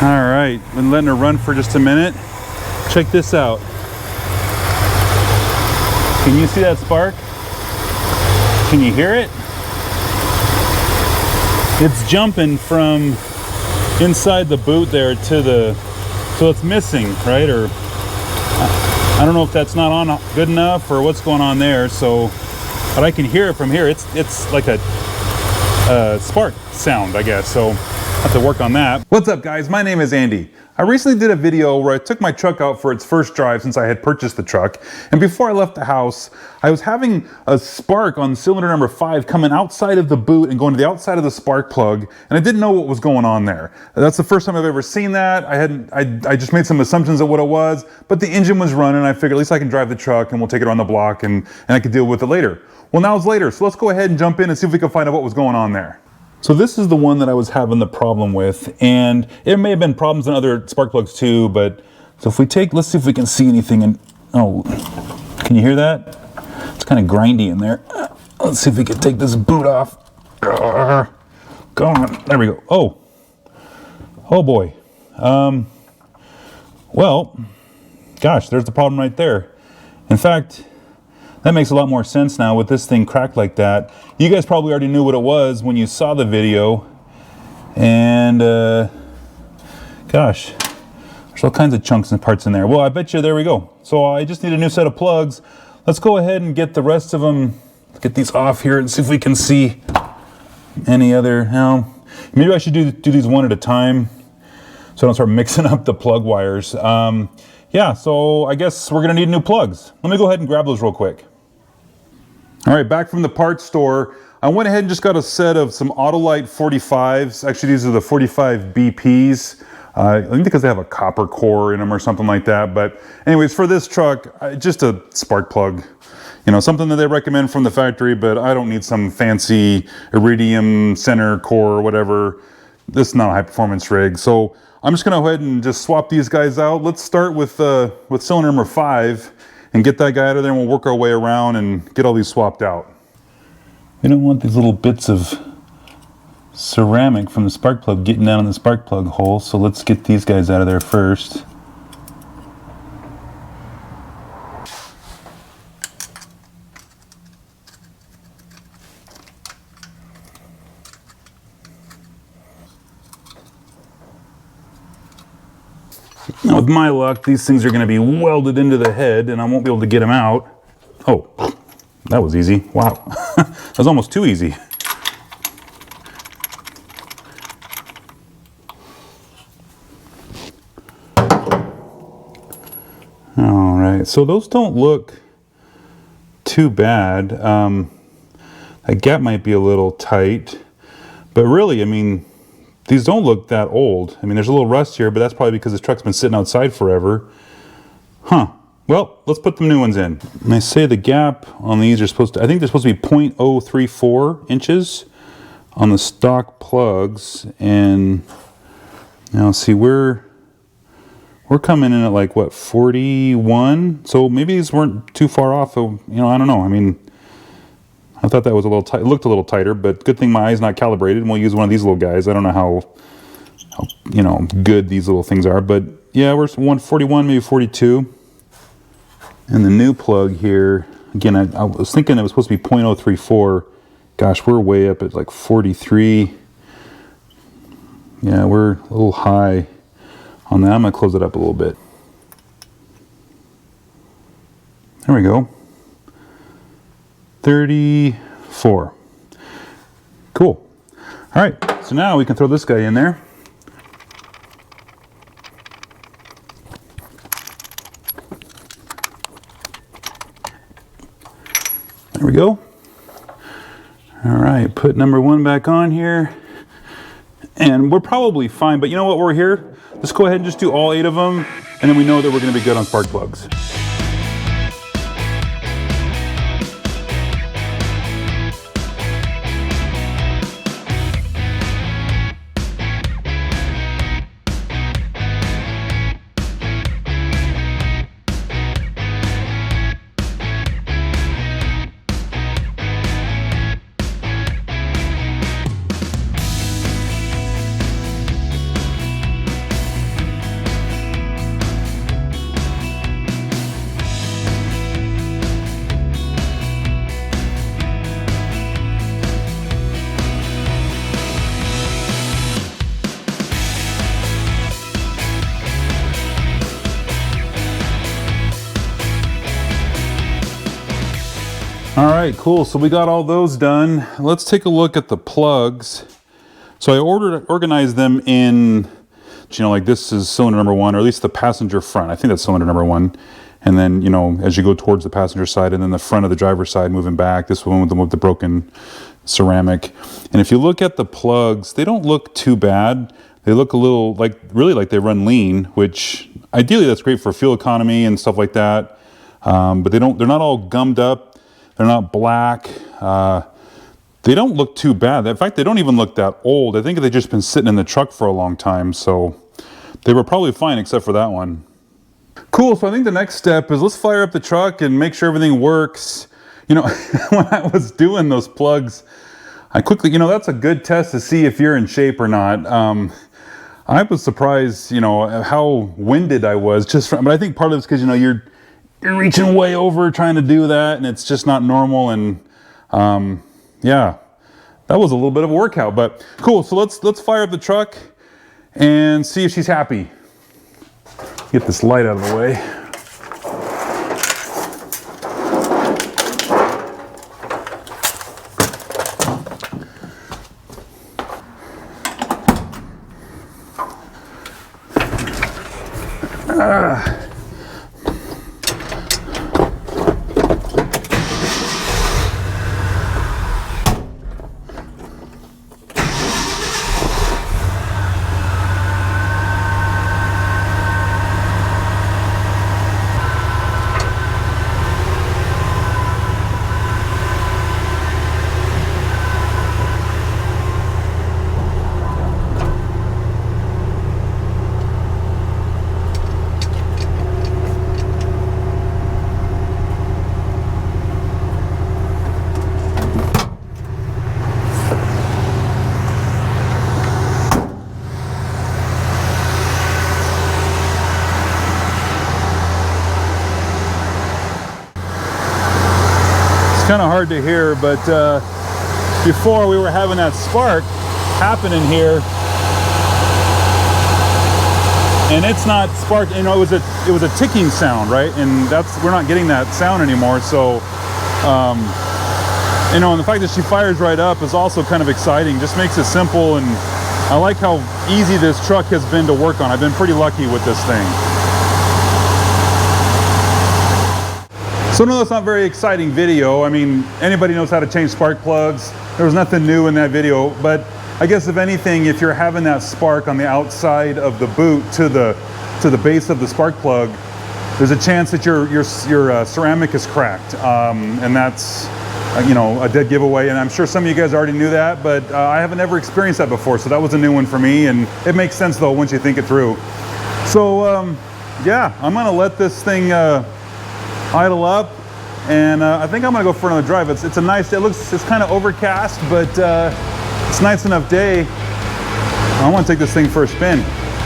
All right, been letting her run for just a minute. Check this out. Can you see that spark? Can you hear it? It's jumping from inside the boot there to the, so it's missing, right? Or I don't know if that's not on good enough or what's going on there. So, but I can hear it from here. It's like a spark sound, I guess. So I have to work on that. What's up, guys? My name is Andy. I recently did a video where I took my truck out for its first drive since I had purchased the truck. And before I left the house, I was having a spark on cylinder number 5 coming outside of the boot and going to the outside of the spark plug. And I didn't know what was going on there. That's the first time I've ever seen that. I just made some assumptions of what it was, but the engine was running. I figured at least I can drive the truck and we'll take it around the block and I could deal with it later. Well, now it's later, so let's go ahead and jump in and see if we can find out what was going on there. So this is the one that I was having the problem with, and it may have been problems in other spark plugs too, but so if we take, let's see if we can see anything in, oh, can you hear that? It's kind of grindy in there. Let's see if we can take this boot off. Go on, there we go. Oh boy. Well, gosh, there's the problem right there. In fact, that makes a lot more sense now with this thing cracked like that. You guys probably already knew what it was when you saw the video. And gosh, there's all kinds of chunks and parts in there. Well, I bet you, there we go. So I just need a new set of plugs. Let's go ahead and get the rest of them, get these off here and see if we can see any other, maybe I should do these one at a time so I don't start mixing up the plug wires. Yeah, so I guess we're gonna need new plugs. Let me go ahead and grab those real quick. All right, back from the parts store. I went ahead and just got a set of some Autolite 45s. Actually, these are the 45 BPs. I think because they have a copper core in them or something like that. But anyways, for this truck, just a spark plug. You know, something that they recommend from the factory, but I don't need some fancy iridium center core or whatever. This is not a high performance rig. So I'm just gonna go ahead and just swap these guys out. Let's start with cylinder number 5 and get that guy out of there, and we'll work our way around and get all these swapped out. We don't want these little bits of ceramic from the spark plug getting down in the spark plug hole, so let's get these guys out of there first. Now with my luck, these things are going to be welded into the head and I won't be able to get them out. Oh, that was easy. Wow. That was almost too easy. All right, so those don't look too bad. That gap might be a little tight, but really, I mean, these don't look that old. I mean, there's a little rust here, but that's probably because this truck's been sitting outside forever. Huh. Well, let's put the new ones in. And they say the gap on these are supposed to, I think they're supposed to be 0.034 inches on the stock plugs. And now see, we're coming in at like, what, 41? So maybe these weren't too far off. You know, I don't know. I mean, I thought that was a little tight. It looked a little tighter, but good thing my eye's not calibrated, and we'll use one of these little guys. I don't know how you know, good these little things are, but yeah, we're 141, maybe 42. And the new plug here, again, I was thinking it was supposed to be 0.034. Gosh, we're way up at like 43. Yeah, we're a little high on that. I'm gonna close it up a little bit. There we go. 34. Cool. All right, so now we can throw this guy in there. There we go. All right, put number 1 back on here. And we're probably fine, but you know what, we're here. Let's go ahead and just do all 8 of them, and then we know that we're gonna be good on spark plugs. All right, cool. So we got all those done. Let's take a look at the plugs. So I organized them in, you know, like this is cylinder number 1, or at least the passenger front. I think that's cylinder number 1. And then, you know, as you go towards the passenger side, and then the front of the driver's side moving back, this one with the broken ceramic. And if you look at the plugs, they don't look too bad. They look a little like, really like they run lean, which ideally that's great for fuel economy and stuff like that. But they're not all gummed up. They're not black. They don't look too bad. In fact, they don't even look that old. I think they've just been sitting in the truck for a long time. So they were probably fine except for that one. Cool, so I think the next step is let's fire up the truck and make sure everything works. You know, when I was doing those plugs, I quickly, you know, that's a good test to see if you're in shape or not. I was surprised, you know, how winded I was but I think part of it's because, you know, you're reaching way over trying to do that, and it's just not normal. And yeah, that was a little bit of a workout, but cool. So let's fire up the truck and see if she's happy. Get this light out of the way. Kind of hard to hear, but before we were having that spark happen in here, and it's not spark, you know, it was a ticking sound, right? And we're not getting that sound anymore. So you know, and the fact that she fires right up is also kind of exciting. Just makes it simple, and I like how easy this truck has been to work on. I've been pretty lucky with this thing. So no, that's not a very exciting video. I mean, anybody knows how to change spark plugs. There was nothing new in that video, but I guess if anything, if you're having that spark on the outside of the boot to the base of the spark plug, there's a chance that your ceramic is cracked, and that's you know, a dead giveaway. And I'm sure some of you guys already knew that, but I haven't ever experienced that before, so that was a new one for me. And it makes sense though once you think it through. So yeah, I'm gonna let this thing idle up, and I think I'm gonna go for another drive. It's a nice day. It's kind of overcast, but it's a nice enough day. I want to take this thing for a spin.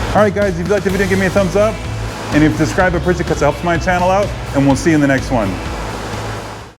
All right, guys, if you liked the video, give me a thumbs up, and if you subscribe, I appreciate it because it helps my channel out. And we'll see you in the next one.